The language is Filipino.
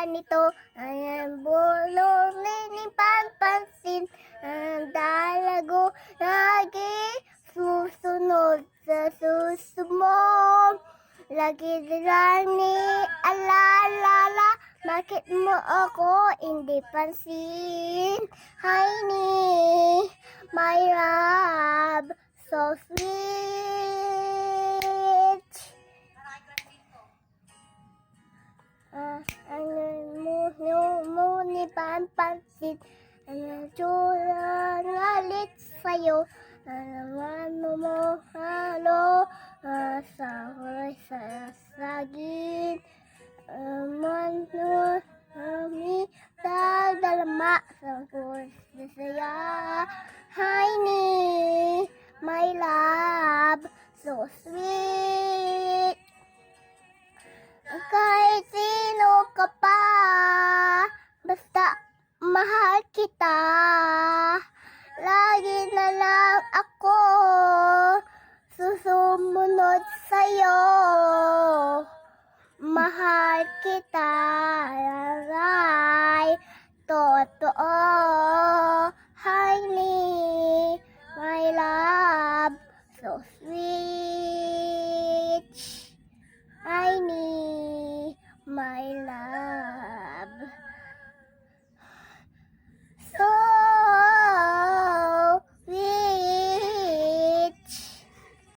ganito, ang bulong panpansin, ang dalago lagi susunod sa susunod. Lagi lang ni alalala, bakit mo ako hindi pansin? Hi ni, my love, so sweet. Ano mo ni panpansin, ang tsura ngalit sa'yo, ano mo halo, sa saging, ano kami dadalama sa saya. Hi ni, my love, so sweet. Kahit sino ka pa, basta mahal kita. Lagi na lang ako susumunod sa'yo. Mahal kita, ay totoo. Honey, my love, so sweet. Honey, my love.